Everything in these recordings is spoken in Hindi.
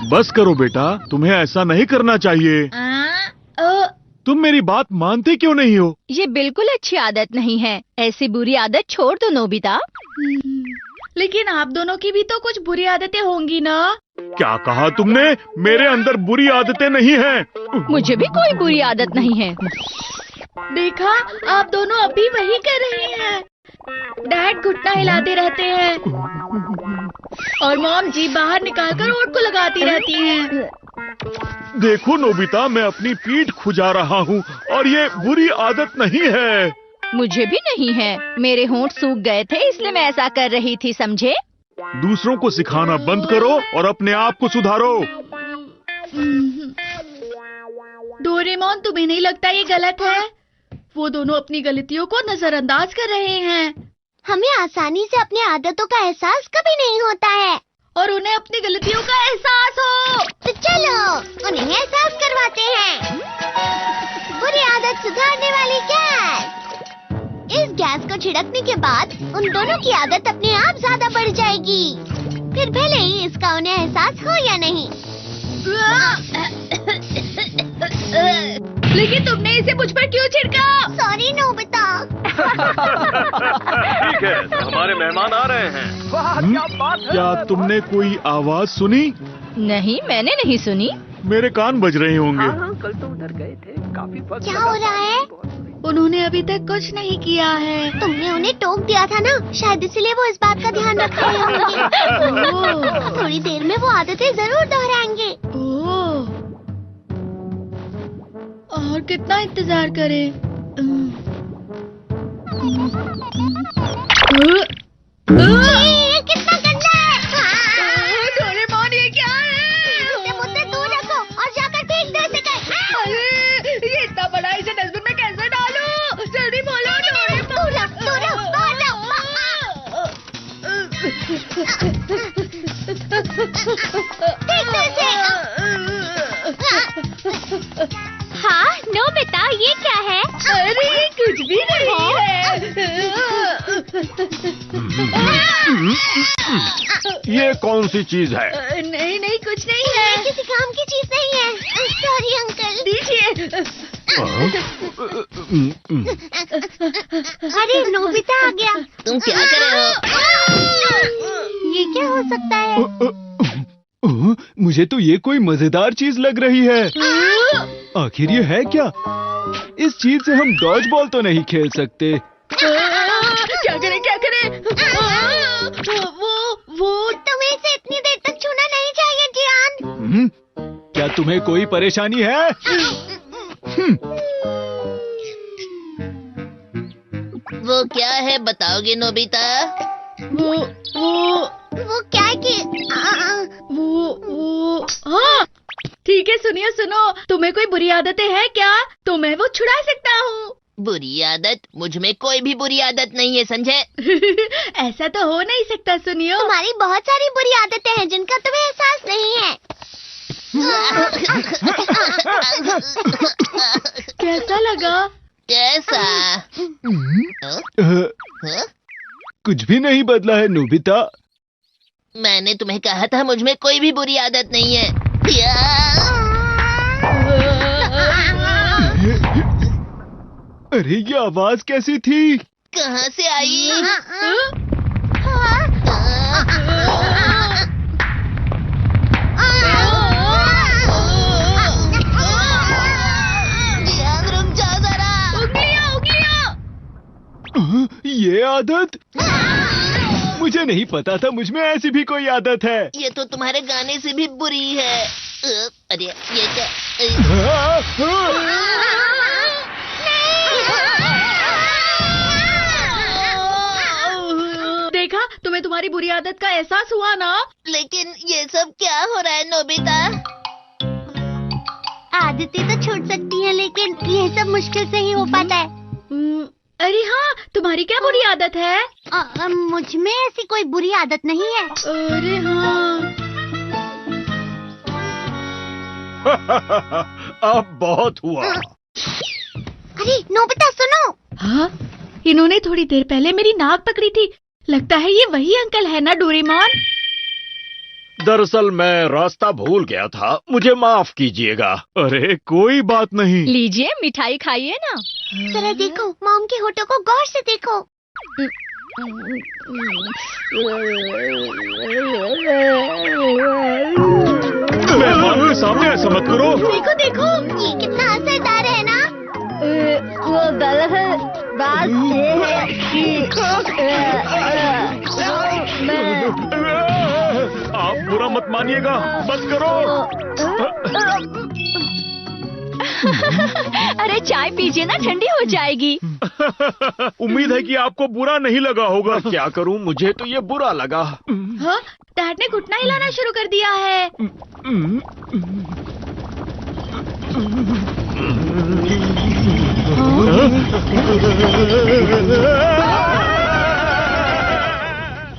बस करो बेटा, तुम्हें ऐसा नहीं करना चाहिए। तुम मेरी बात मानते क्यों नहीं हो? ये बिल्कुल अच्छी आदत नहीं है। ऐसी बुरी आदत छोड़ दो नोबिता। लेकिन आप दोनों की भी तो कुछ बुरी आदतें होंगी ना? क्या कहा तुमने? मेरे अंदर बुरी आदतें नहीं हैं। मुझे भी कोई बुरी आदत नहीं है। देखा, आप दोनों अभी वही कर रहे हैं। डैड घुटना हिलाते रहते हैं और मॉम जीभ बाहर निकालकर ओठ को लगाती रहती हैं। देखो नोबिता, मैं अपनी पीठ खुजा रहा हूँ और ये बुरी आदत नहीं है। मुझे भी नहीं है। मेरे होंठ सूख गए थे इसलिए मैं ऐसा कर रही थी, समझे? दूसरों को सिखाना बंद करो और अपने आप को सुधारो। डोरेमोन, तुम्हें नहीं लगता ये गलत है? वो दोनों अपनी गलतियों को नजरअंदाज कर रहे हैं। हमें आसानी से अपनी आदतों का एहसास कभी नहीं होता है और उन्हें अपनी गलतियों का एहसास हो। तो चलो उन्हें एहसास करवाते हैं। बुरी आदत सुधारने वाली गैस। इस गैस को छिड़कने के बाद उन दोनों की आदत अपने आप ज्यादा बढ़ जाएगी, फिर भले ही इसका उन्हें एहसास हो या नहीं। लेकिन तुमने इसे मुझ पर क्यों छिड़का? Sorry Nobita. ठीक है, हमारे मेहमान आ रहे हैं। क्या तुमने कोई आवाज सुनी? नहीं, मैंने नहीं सुनी। मेरे कान बज रहे होंगे। कल तो उधर गए थे, काफी वक्त क्या हो रहा है? उन्होंने अभी तक कुछ नहीं किया है। तुमने उन्हें टोक दिया था ना, शायद इसलिए वो इस बात का ध्यान रख रहे होंगे। थोड़ी देर में वो आदतें जरूर दोहराएंगे। ओह, और कितना इंतजार करें? ये कितना गंदा है। डोरेमोन, ये क्या है? इसे मुझसे दूर रखो और जाकर फेंक दो इसे कहीं। अरे, ये इतना बड़ा, इसे डस्टबिन में कैसे डालूं? जल्दी बोलो डोरेमोन। दूर रहो, बाहर जाओ। फेंक दो इसे। हाँ नोबिता, ये क्या है? अरे, ये कुछ भी नहीं है। ये कौन सी चीज है? नहीं नहीं, कुछ नहीं है। किसी काम की चीज नहीं है। Sorry uncle. दीजिए। अरे नोबिता आ गया। तुम क्या कर रहे हो? ये क्या हो सकता है? मुझे तो ये कोई मजेदार चीज लग रही है। आखिर ये है क्या? इस चीज से हम डॉज बॉल तो नहीं खेल सकते। क्या करें, क्या करें? वो तुम्हें इसे इतनी देर तक छूना नहीं चाहिए जियान। क्या तुम्हें कोई परेशानी है? वो क्या है, बताओगे नोबिता? वो क्या है कि हाँ, ठीक है, सुनिए, सुनो। तुम्हें कोई बुरी आदतें हैं क्या? तो मैं वो छुड़ा सकता हूँ। बुरी आदत? मुझ में कोई भी बुरी आदत नहीं है, समझे? ऐसा तो हो नहीं सकता। सुनियो, तुम्हारी बहुत सारी बुरी आदतें हैं जिनका तुम्हें एहसास नहीं है। कैसा लगा? कैसा? कुछ भी नहीं बदला है नोबिता। मैंने तुम्हें कहा था मुझ में कोई भी बुरी आदत नहीं है। अरे, ये आवाज कैसी थी? कहाँ से आई? जियान, रुक जाओ जरा। उंगलियां, उंगलियां। ये आदत? मुझे नहीं पता था मुझ में ऐसी भी कोई आदत है। ये तो तुम्हारे गाने से भी बुरी है। अरे, ये क्या? देखा, तुम्हें तुम्हारी बुरी आदत का एहसास हुआ ना? लेकिन ये सब क्या हो रहा है नोबिता? आदतें तो छूट सकती हैं, लेकिन ये सब मुश्किल से ही हो पाता है। अरे हाँ, तुम्हारी क्या बुरी आदत है? मुझ में ऐसी कोई बुरी आदत नहीं है। अरे हाँ। अब बहुत हुआ। अरे नोबिता, सुनो। हाँ, इन्होंने थोड़ी देर पहले मेरी नाक पकड़ी थी। लगता है ये वही अंकल है ना डोरेमोन? दरअसल मैं रास्ता भूल गया था, मुझे माफ कीजिएगा। अरे कोई बात नहीं। लीजिए मिठाई खाइए ना। जरा देखो, मॉम के होठों को गौर से देखो। मेहमान के सामने ऐसा मत करो। देखो देखो, ये कितना असरदार है ना। वो गलत है, बात ये है आप बुरा मत मानिएगा, बस करो। अरे चाय पीजिए ना, ठंडी हो जाएगी। उम्मीद है कि आपको बुरा नहीं लगा होगा। क्या करूं, मुझे तो ये बुरा लगा। हाँ, डैड ने घुटना हिलाना शुरू कर दिया है।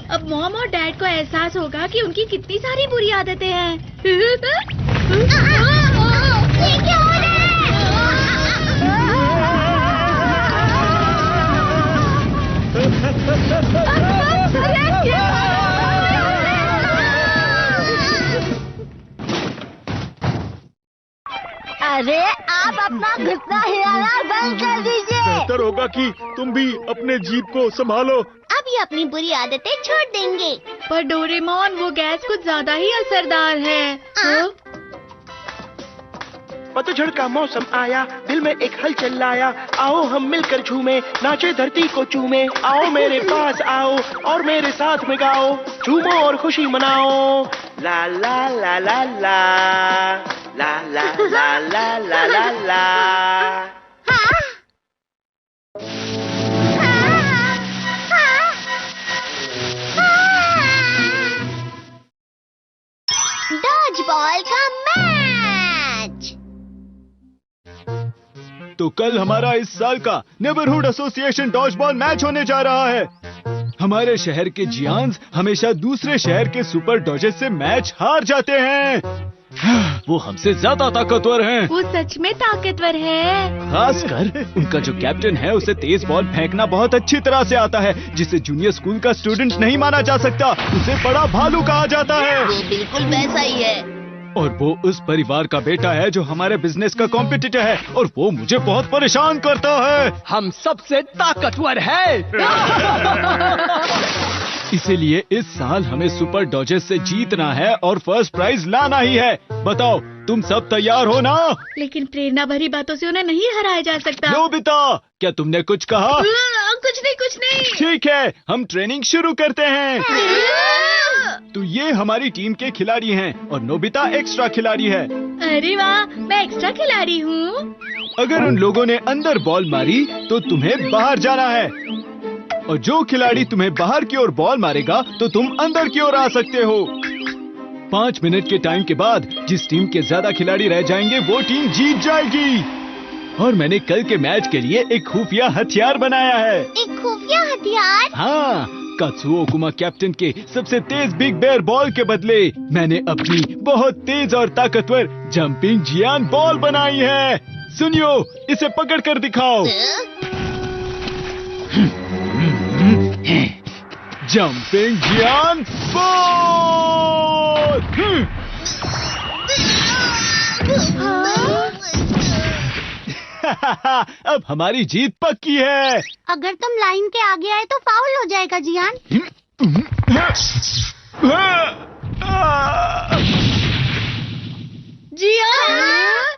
अब मॉम और डैड को एहसास होगा कि उनकी कितनी सारी बुरी आदतें हैं। ये क्या हो रहा अरे आप अपना घुटना हिलाना बंद कर दीजिए। बेहतर होगा कि तुम भी अपने जीभ को संभालो। अब ये अपनी बुरी आदतें छोड़ देंगे। पर डोरेमोन, वो गैस कुछ ज्यादा ही असरदार है। हाँ? पतझड़ का मौसम आया, दिल में एक हलचल लाया। आओ हम मिलकर झूमे, नाचे धरती को चूमे। आओ मेरे पास आओ और मेरे साथ में गाओ, झूमो और खुशी मनाओ। ला ला ला ला ला ला ला ला ला ला ला ला। हाँ? डॉज बॉल का मैच। तो कल हमारा इस साल का neighbourhood association dodge ball match होने जा रहा है। हमारे शहर के जियान्स हमेशा दूसरे शहर के सुपर डॉजेस से मैच हार जाते हैं। वो हमसे ज्यादा ताकतवर हैं। वो सच में ताकतवर है। खासकर उनका जो कैप्टन है, उसे तेज बॉल फेंकना बहुत अच्छी तरह से आता है, जिसे जूनियर स्कूल का स्टूडेंट नहीं माना जा सकता। उसे बड़ा भालू कहा जाता है। वो बिल्कुल वैसा ही है। और वो उस परिवार का बेटा है जो हमारे बिजनेस का कॉम्पिटिटर है, और वो मुझे बहुत परेशान करता है। हम सबसे ताकतवर है। इसीलिए इस साल हमें सुपर डॉजेस से जीतना है और फर्स्ट प्राइज लाना ही है। बताओ, तुम सब तैयार हो ना? लेकिन प्रेरणा भरी बातों से उन्हें नहीं हराया जा सकता। नोबिता, क्या तुमने कुछ कहा? कुछ नहीं, कुछ नहीं। ठीक है, हम ट्रेनिंग शुरू करते हैं। तो ये हमारी टीम के खिलाड़ी हैं और नोबिता एक्स्ट्रा खिलाड़ी है। अरे वाह, मैं एक्स्ट्रा खिलाड़ी हूँ। अगर उन लोगों ने अंदर बॉल मारी तो तुम्हें बाहर जाना है, और जो खिलाड़ी तुम्हें बाहर की ओर बॉल मारेगा तो तुम अंदर की ओर आ सकते हो। 5 मिनट के टाइम के बाद जिस टीम के ज्यादा खिलाड़ी रह जाएंगे वो टीम जीत जाएगी। और मैंने कल के मैच के लिए एक खुफिया हथियार बनाया है। एक खुफिया हथियार? हाँ, कात्सुओ ओकुमा कैप्टन के सबसे तेज बिग बेयर बॉल के बदले मैंने अपनी बहुत तेज और ताकतवर जंपिंग जियान बॉल बनाई है। सुनियो, इसे पकड़ कर दिखाओ। जंपिंग जियान बॉल। अब हमारी जीत पक्की है। अगर तुम लाइन के आगे आए तो फाउल हो जाएगा जियान। जियान,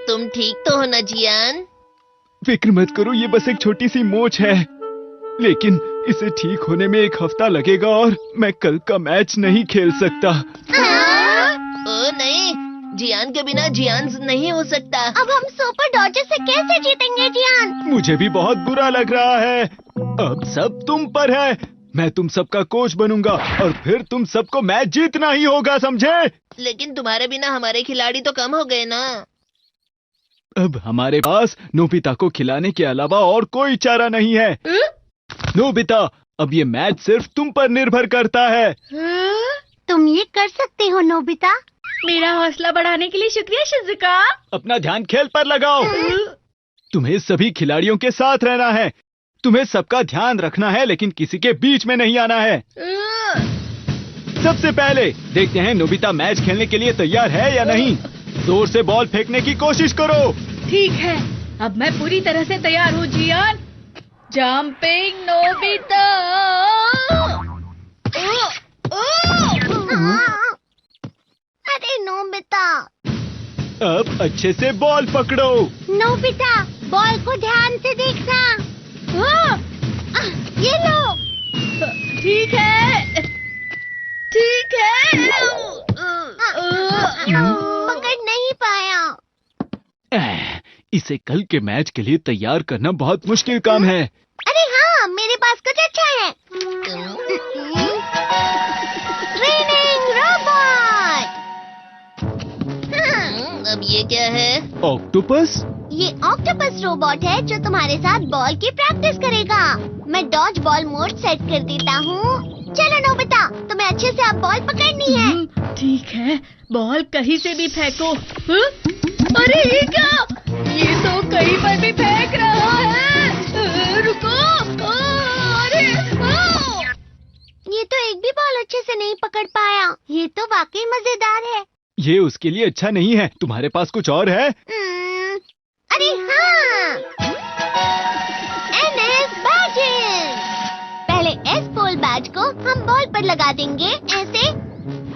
तुम ठीक तो हो ना जियान? फिक्र मत करो, ये बस एक छोटी सी मोच है, लेकिन इसे ठीक होने में 1 हफ्ता लगेगा और मैं कल का मैच नहीं खेल सकता। ओ नहीं, जियान के बिना जियान नहीं हो सकता। अब हम सुपर डॉजेस से कैसे जीतेंगे जियान? मुझे भी बहुत बुरा लग रहा है। अब सब तुम पर है। मैं तुम सबका कोच बनूंगा और फिर तुम सबको मैच जीतना ही होगा, समझे? लेकिन तुम्हारे बिना हमारे खिलाड़ी तो कम हो गए ना। अब हमारे पास नोबिता को खिलाने के अलावा और कोई चारा नहीं है। नोबिता, अब ये मैच सिर्फ तुम पर निर्भर करता है। तुम ये कर सकते हो नोबिता। मेरा हौसला बढ़ाने के लिए शुक्रिया शिजुका। अपना ध्यान खेल पर लगाओ। तुम्हें सभी खिलाड़ियों के साथ रहना है। तुम्हें सबका ध्यान रखना है, लेकिन किसी के बीच में नहीं आना है। सबसे पहले देखते हैं नोबिता मैच खेलने के लिए तैयार है या नहीं। जोर से बॉल फेंकने की कोशिश करो। ठीक है, अब मैं पूरी तरह से तैयार हूँ जियान। Jumping Nobita. अरे नोबिता। अब अच्छे से बॉल पकड़ो। नोबिता, बॉल को ध्यान से देखना। ये लो। ठीक है, ठीक है। पकड़ नहीं पाया। इसे कल के मैच के लिए तैयार करना बहुत मुश्किल काम है। अरे हाँ, मेरे पास कुछ अच्छा है। Training robot. अब ये क्या है? ऑक्टोपस? ये ऑक्टोपस रोबोट है जो तुम्हारे साथ बॉल की प्रैक्टिस करेगा। मैं डॉज बॉल मोड सेट कर देता हूँ। चलो नोबिता, तुम्हें अच्छे से अब बॉल पकड़नी है। ठीक है, बॉल कहीं से भी फेंको। अरे ये क्या? ये तो कहीं पर भी फेंक रहा है। रुको। अरे ये तो एक भी बॉल अच्छे से नहीं पकड़ पाया। ये तो वाकई मजेदार है। ये उसके लिए अच्छा नहीं है। तुम्हारे पास कुछ और है? अरे हाँ, NS बैजेस। पहले S पोल बैज को हम बॉल पर लगा देंगे ऐसे,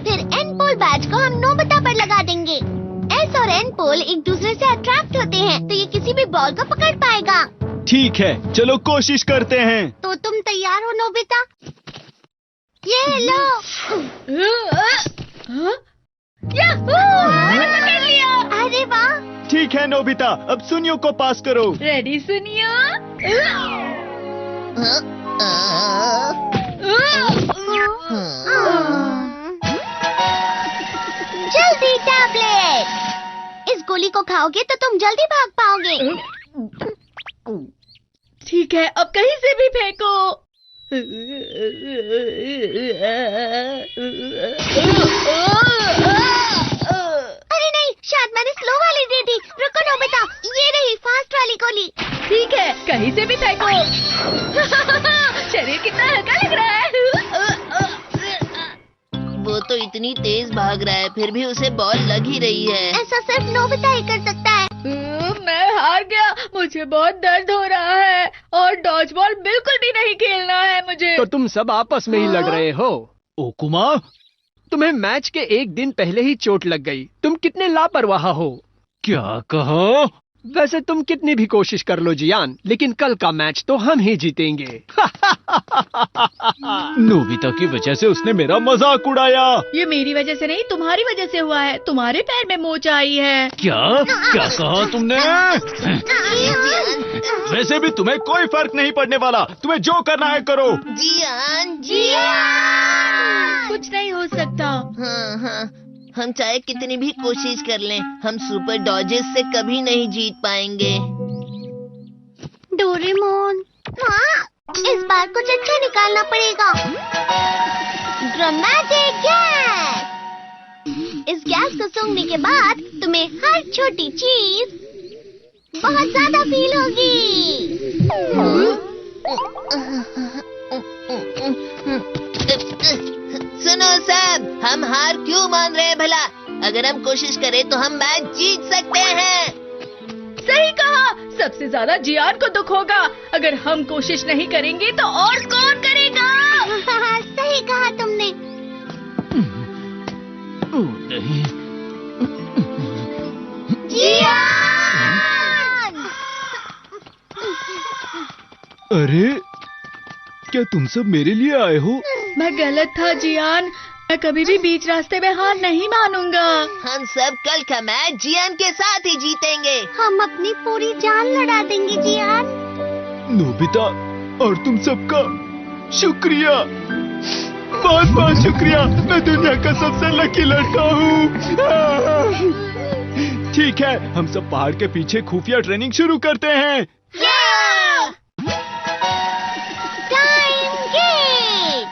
फिर N पोल बैज को हम नोबिता पर लगा देंगे। S और N पोल एक दूसरे से अट्रैक्ट होते हैं, तो ये किसी भी बॉल को पकड़ पाएगा। ठीक है, चलो कोशिश करते हैं। तो तुम तैयार हो नोबिता? ये लो। मैंने पकड़ लिया। अरे वाह। ठीक है नोबिता, अब सुनियो को पास करो। रेडी सुनियो। जल्दी टैबलेट। इस गोली को खाओगे तो तुम जल्दी भाग पाओगे। ठीक है, अब कहीं से भी फेंको। अरे नहीं, शायद मैंने स्लो वाली दे दी। रुको नोबिता, ये रही फास्ट वाली गोली। ठीक है, कहीं से भी फेंको। शरीर कितना हल्का लग रहा है। वो तो इतनी तेज भाग रहा है, फिर भी उसे बॉल लग ही रही है। ऐसा सिर्फ नोबिता ही कर सकता है। मैं हार गया। मुझे बहुत दर्द हो रहा है और डॉज बॉल बिल्कुल भी नहीं खेलना है मुझे। तो तुम सब आपस में ही लड़ रहे हो। ओकुमा, तुम्हें मैच के एक दिन पहले ही चोट लग गई। तुम कितने लापरवाह हो। क्या कहा? वैसे तुम कितनी भी कोशिश कर लो जियान, लेकिन कल का मैच तो हम ही जीतेंगे। नोबिता की वजह से उसने मेरा मजाक उड़ाया। ये मेरी वजह से नहीं, तुम्हारी वजह से हुआ है। तुम्हारे पैर में मोच आई है। क्या कहा तुमने? वैसे भी तुम्हें कोई फर्क नहीं पड़ने वाला। तुम्हें जो करना है करो। जियान। कुछ नहीं हो सकता। हाँ, हम चाहे कितनी भी कोशिश कर लें, हम सुपर डॉजेस से कभी नहीं जीत पाएंगे। डोरेमोन, हाँ, इस बार कुछ अच्छा निकालना पड़ेगा। Dramatic gas. इस गैस को सूंघने के बाद तुम्हें हर छोटी चीज बहुत ज्यादा फील होगी। सुनो सब, हम हार क्यों मान रहे हैं भला? अगर हम कोशिश करें तो हम मैच जीत सकते हैं। सही कहा। सबसे ज्यादा जियान को दुख होगा। अगर हम कोशिश नहीं करेंगे तो और कौन करेगा? सही कहा तुमने। नहीं। जियान! अरे, क्या तुम सब मेरे लिए आए हो? मैं गलत था जियान। मैं कभी भी बीच रास्ते में हार नहीं मानूंगा। हम सब कल का मैच जियान के साथ ही जीतेंगे। हम अपनी पूरी जान लड़ा देंगे जियान। नोबिता और तुम सबका शुक्रिया, बहुत बहुत शुक्रिया। मैं दुनिया का सबसे लकी लड़का हूँ। ठीक है, हम सब पहाड़ के पीछे खुफिया ट्रेनिंग शुरू करते हैं। टाइम गेट।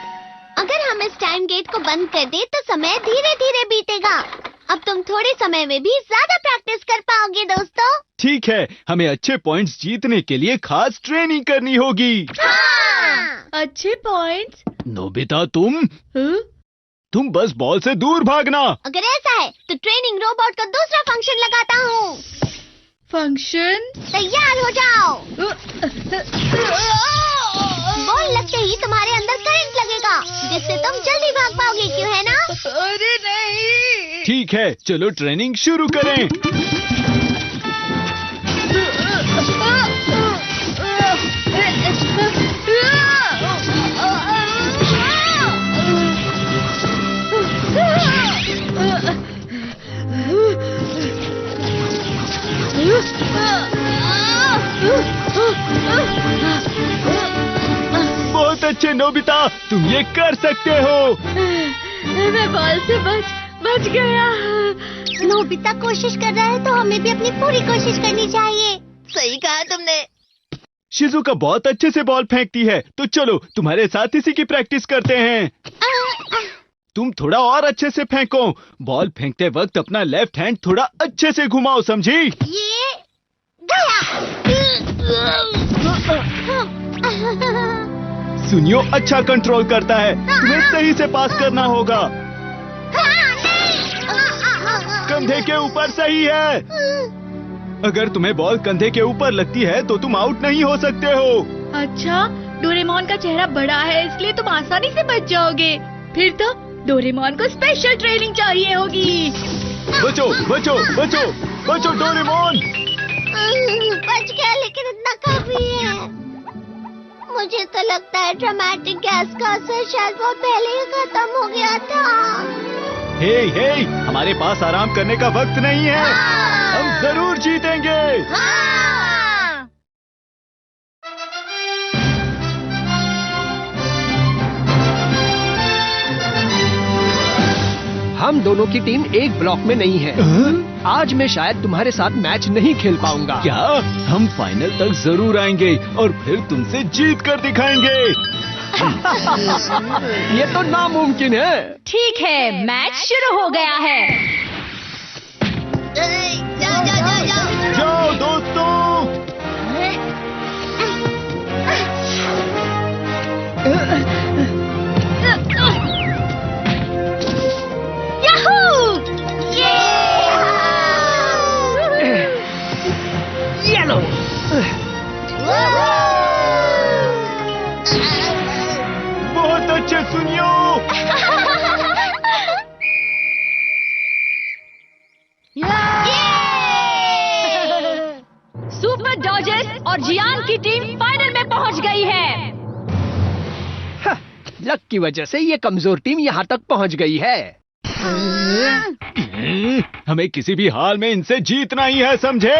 अगर हम इस टाइम गेट को बंद कर दें तो समय धीरे धीरे बीतेगा। अब तुम थोड़े समय में भी ज्यादा प्रैक्टिस कर पाओगे दोस्तों। ठीक है, हमें अच्छे पॉइंट्स जीतने के लिए खास ट्रेनिंग करनी होगी। हाँ। अच्छे पॉइंट्स? नोबिता तुम बस बॉल से दूर भागना। अगर ऐसा है तो ट्रेनिंग रोबोट का दूसरा फंक्शन लगाता हूँ। फंक्शन? तैयार हो जाओ। बॉल लगते ही तुम्हारे अंदर करंट लगेगा, जिससे तुम जल्दी भाग पाओगे, क्यों है ना? अरे नहीं। ठीक है, चलो ट्रेनिंग शुरू करें। बहुत अच्छे नोबिता, तुम ये कर सकते हो। मैं बॉल से बच गया। नोबिता कोशिश कर रहा है तो हमें भी अपनी पूरी कोशिश करनी चाहिए। सही कहा तुमने। शिजुका बहुत अच्छे से बॉल फेंकती है, तो चलो तुम्हारे साथ इसी की प्रैक्टिस करते हैं। तुम थोड़ा और अच्छे से फेंको। बॉल फेंकते वक्त अपना लेफ्ट हैंड थोड़ा अच्छे से घुमाओ, समझी? ये गया। सुनियो अच्छा कंट्रोल करता है, तुम्हें सही से पास करना होगा। कंधे के ऊपर सही है। अगर तुम्हें बॉल कंधे के ऊपर लगती है तो तुम आउट नहीं हो सकते हो। अच्छा, डोरेमोन का चेहरा बड़ा है इसलिए तुम आसानी से बच जाओगे। फिर तो डोरेमोन को स्पेशल ट्रेनिंग चाहिए होगी। बचो बचो बचो बचो डोरेमोन। बच गया, लेकिन इतना काफी है। मुझे तो लगता है ड्रामेटिक गैस का असर शायद बहुत पहले ही खत्म हो गया था। हे, हमारे पास आराम करने का वक्त नहीं है। हम जरूर जीतेंगे। हम दोनों की टीम एक ब्लॉक में नहीं है। आज मैं शायद तुम्हारे साथ मैच नहीं खेल पाऊंगा। क्या? हम फाइनल तक जरूर आएंगे और फिर तुमसे जीत कर दिखाएंगे। ये तो नामुमकिन है। ठीक है, मैच शुरू हो गया है। जाओ दोस्तों। येलो। बहुत अच्छे सुनियो। सुपर डॉजर्स और जियान की टीम फाइनल में पहुंच गई है। लक की वजह से ये कमजोर टीम यहाँ तक पहुँच गई है। हमें किसी भी हाल में इनसे जीतना ही है, समझे?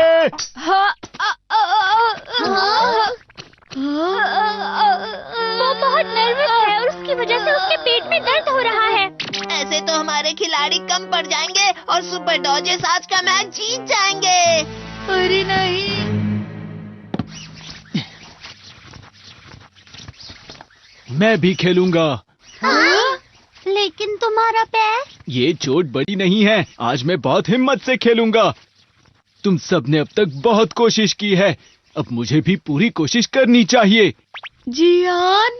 वो बहुत नर्वस है और उसकी वजह से उसके पेट में दर्द हो रहा है। ऐसे तो हमारे खिलाड़ी कम पड़ जाएंगे और सुपर डॉजर्स आज का मैच जीत जाएंगे। अरे नहीं। मैं भी खेलूंगा। लेकिन तुम्हारा पैर? ये चोट बड़ी नहीं है, आज मैं बहुत हिम्मत से खेलूंगा। तुम सबने अब तक बहुत कोशिश की है, अब मुझे भी पूरी कोशिश करनी चाहिए। जियान,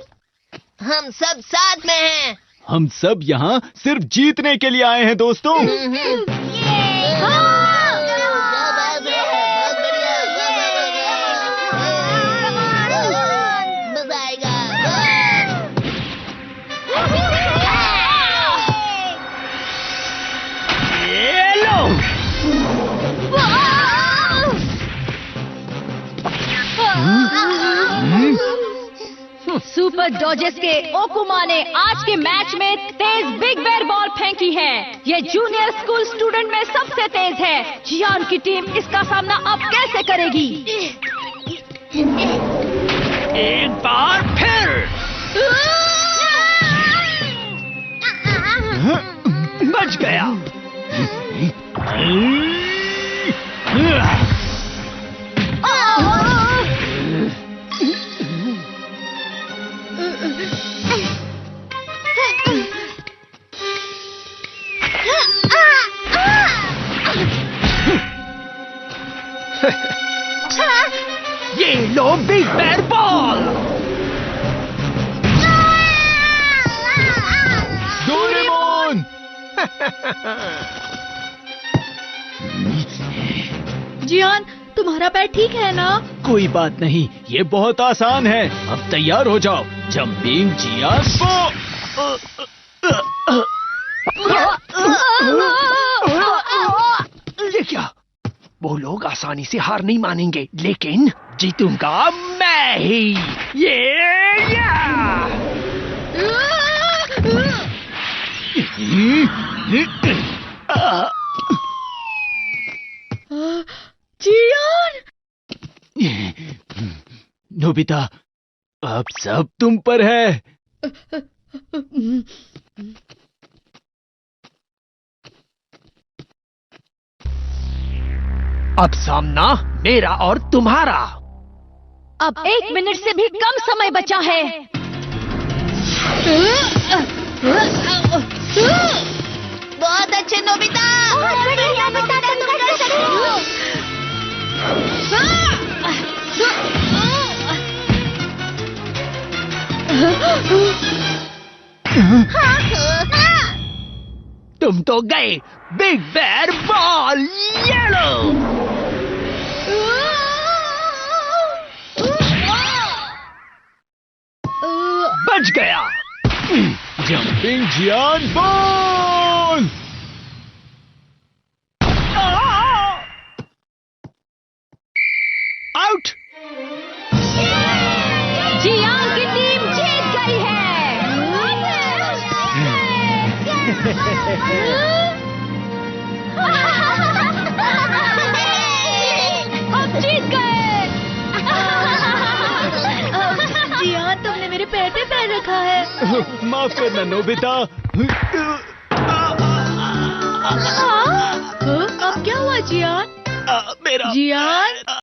हम सब साथ में हैं। हम सब यहाँ सिर्फ जीतने के लिए आए हैं दोस्तों। मजा आएगा। सुपर डॉजर्स के ओकुमा ने आज के मैच में तेज बिग बेर बॉल फेंकी है। ये जूनियर स्कूल स्टूडेंट में सबसे तेज है। जियान की टीम इसका सामना अब कैसे करेगी? एक बार फिर। बच गया। ये लो बिग बेर बॉल। डोरेमोन! जियान, तुम्हारा पैर ठीक है ना? कोई बात नहीं, ये बहुत आसान है। अब तैयार हो जाओ। जंपिंग जियान ये क्या? वो लोग आसानी से हार नहीं मानेंगे, लेकिन जीतूंगा मैं ही। जियान! नोबिता, अब सब तुम पर है। अब सामना मेरा और तुम्हारा। अब 1 मिनट से भी कम समय बचा है। बहुत अच्छे नोबिता। बहुत बढ़िया, नोबिता, तुम कर सकते हो। तुम तो गए बिग बेर बॉल येलो। बच गया। जंपिंग जियान बॉल! आउट। जियान की टीम जीत गई है। हम जीत गए। जियान, तुमने मेरे पैर पे पैर रखा है। माफ करना नोबिता। अब क्या हुआ जियान? मेरा जियान?